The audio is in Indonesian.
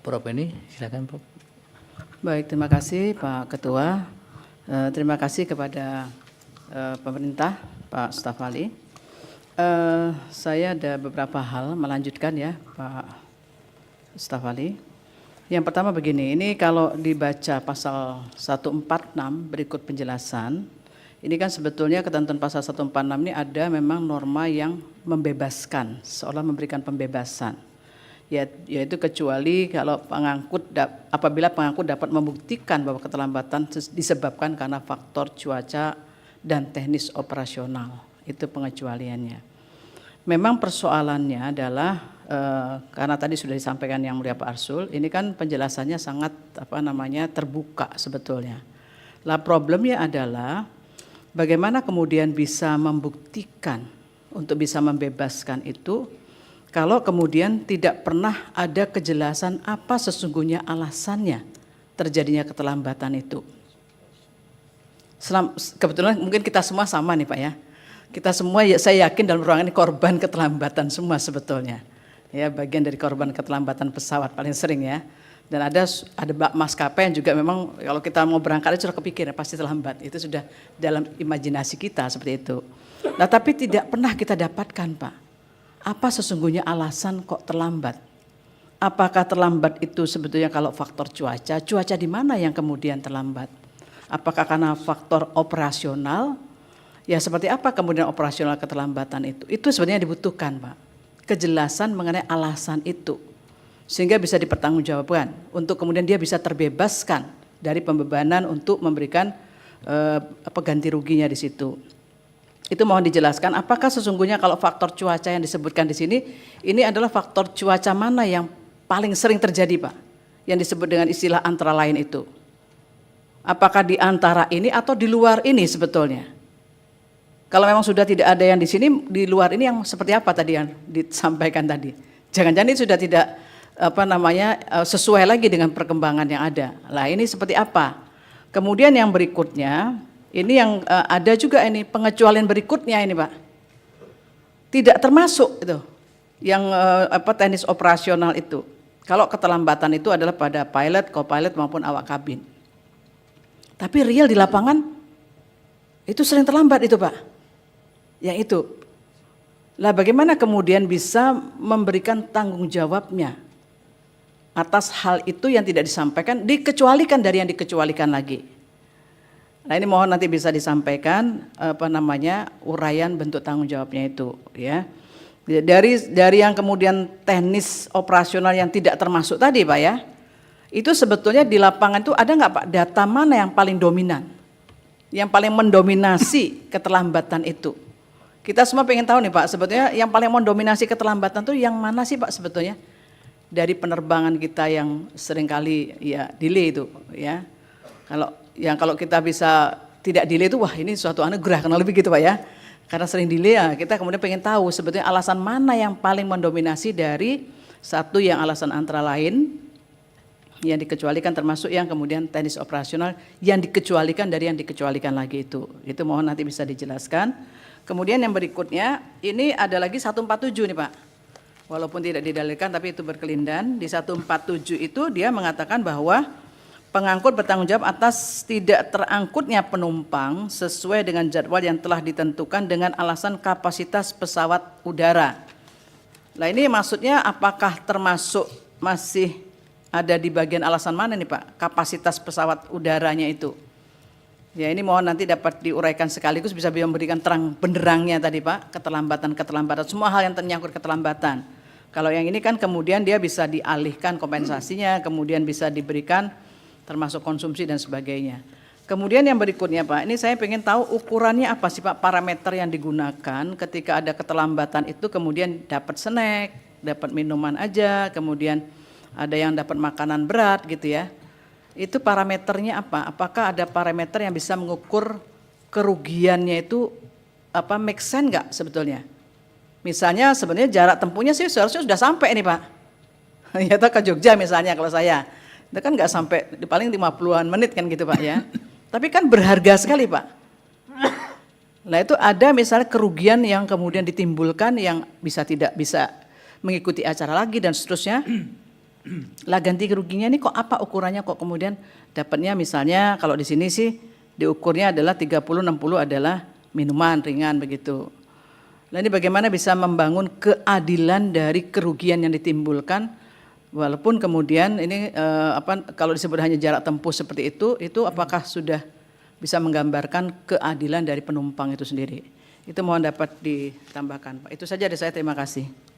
Prof ini, silakan Prof. Baik, terima kasih Pak Ketua. Terima kasih kepada pemerintah, Pak Stafali. Saya ada beberapa hal melanjutkan ya Pak Stafali. Yang pertama begini, ini kalau dibaca pasal 146 berikut penjelasan, ini kan sebetulnya ketentuan pasal 146 ini ada memang norma yang membebaskan, seolah memberikan pembebasan. Yaitu kecuali kalau apabila pengangkut dapat membuktikan bahwa keterlambatan disebabkan karena faktor cuaca dan teknis operasional. Itu pengecualiannya. Memang persoalannya adalah karena tadi sudah disampaikan yang mulia Pak Arsul, ini kan penjelasannya sangat terbuka sebetulnya. Lah problemnya adalah bagaimana kemudian bisa membuktikan untuk bisa membebaskan itu kalau kemudian tidak pernah ada kejelasan apa sesungguhnya alasannya terjadinya keterlambatan itu. Kebetulan mungkin kita semua sama nih Pak ya. Kita semua saya yakin dalam ruangan ini korban keterlambatan semua sebetulnya. Ya, bagian dari korban keterlambatan pesawat paling sering ya. Dan ada maskapai yang juga memang kalau kita mau berangkat itu sudah kepikir pasti terlambat. Itu sudah dalam imajinasi kita seperti itu. Nah, tapi tidak pernah kita dapatkan Pak. Apa sesungguhnya alasan kok terlambat? Apakah terlambat itu sebetulnya kalau faktor cuaca? Cuaca di mana yang kemudian terlambat? Apakah karena faktor operasional? Ya seperti apa kemudian operasional keterlambatan itu? Itu sebenarnya dibutuhkan Pak. Kejelasan mengenai alasan itu. Sehingga bisa dipertanggungjawabkan. Untuk kemudian dia bisa terbebaskan dari pembebanan untuk memberikan ganti ruginya di situ. Itu mohon dijelaskan apakah sesungguhnya kalau faktor cuaca yang disebutkan di sini, ini adalah faktor cuaca mana yang paling sering terjadi Pak? Yang disebut dengan istilah antara lain itu. Apakah di antara ini atau di luar ini sebetulnya? Kalau memang sudah tidak ada yang di sini, di luar ini yang seperti apa tadi yang disampaikan tadi? Jangan-jangan ini sudah tidak sesuai lagi dengan perkembangan yang ada. Lah ini seperti apa? Kemudian yang berikutnya, ini yang ada juga ini pengecualian berikutnya ini Pak. Tidak termasuk itu yang teknis operasional itu. Kalau keterlambatan itu adalah pada pilot, co-pilot maupun awak kabin. Tapi real di lapangan itu sering terlambat itu Pak. Yang itu. Lah bagaimana kemudian bisa memberikan tanggung jawabnya atas hal itu yang tidak disampaikan, dikecualikan dari yang dikecualikan lagi. Nah ini mohon nanti bisa disampaikan uraian bentuk tanggung jawabnya itu ya. Dari yang kemudian teknis operasional yang tidak termasuk tadi Pak ya. Itu sebetulnya di lapangan itu ada nggak Pak data mana yang paling dominan? Yang paling mendominasi keterlambatan itu? Kita semua pengen tahu nih Pak, sebetulnya yang paling mendominasi keterlambatan itu yang mana sih Pak sebetulnya? Dari penerbangan kita yang seringkali ya delay itu ya. Kalau kita bisa tidak delay itu wah ini suatu anugerah karena lebih gitu Pak ya. Karena sering delay ya kita kemudian pengen tahu sebetulnya alasan mana yang paling mendominasi dari satu yang alasan antara lain yang dikecualikan termasuk yang kemudian teknis operasional yang dikecualikan dari yang dikecualikan lagi itu. Itu mohon nanti bisa dijelaskan. Kemudian yang berikutnya ini ada lagi 147 nih Pak. Walaupun tidak didalilkan tapi itu berkelindan. Di 147 itu dia mengatakan bahwa pengangkut bertanggung jawab atas tidak terangkutnya penumpang sesuai dengan jadwal yang telah ditentukan dengan alasan kapasitas pesawat udara. Nah ini maksudnya apakah termasuk masih ada di bagian alasan mana nih Pak? Kapasitas pesawat udaranya itu. Ya ini mohon nanti dapat diuraikan sekaligus bisa memberikan terang benderangnya tadi Pak, keterlambatan, semua hal yang menyangkut keterlambatan. Kalau yang ini kan kemudian dia bisa dialihkan kompensasinya, kemudian bisa diberikan termasuk konsumsi dan sebagainya. Kemudian yang berikutnya Pak, ini saya ingin tahu ukurannya apa sih Pak, parameter yang digunakan ketika ada keterlambatan itu kemudian dapat snack, dapat minuman aja, kemudian ada yang dapat makanan berat gitu ya. Itu parameternya apa? Apakah ada parameter yang bisa mengukur kerugiannya itu make sense nggak sebetulnya? Misalnya sebenarnya jarak tempuhnya sih seharusnya sudah sampai nih Pak. Ya ke Jogja misalnya kalau saya. Itu kan nggak sampai paling 50-an menit kan gitu Pak ya. Tapi kan berharga sekali Pak. Nah itu ada misalnya kerugian yang kemudian ditimbulkan yang tidak bisa mengikuti acara lagi dan seterusnya. lah ganti kerugiannya ini kok apa ukurannya kok kemudian dapatnya misalnya kalau di sini sih diukurnya adalah 30-60 adalah minuman ringan begitu. Nah ini bagaimana bisa membangun keadilan dari kerugian yang ditimbulkan walaupun kemudian ini kalau disebut hanya jarak tempuh seperti itu apakah sudah bisa menggambarkan keadilan dari penumpang itu sendiri. Itu mohon dapat ditambahkan Pak. Itu saja dari saya, terima kasih.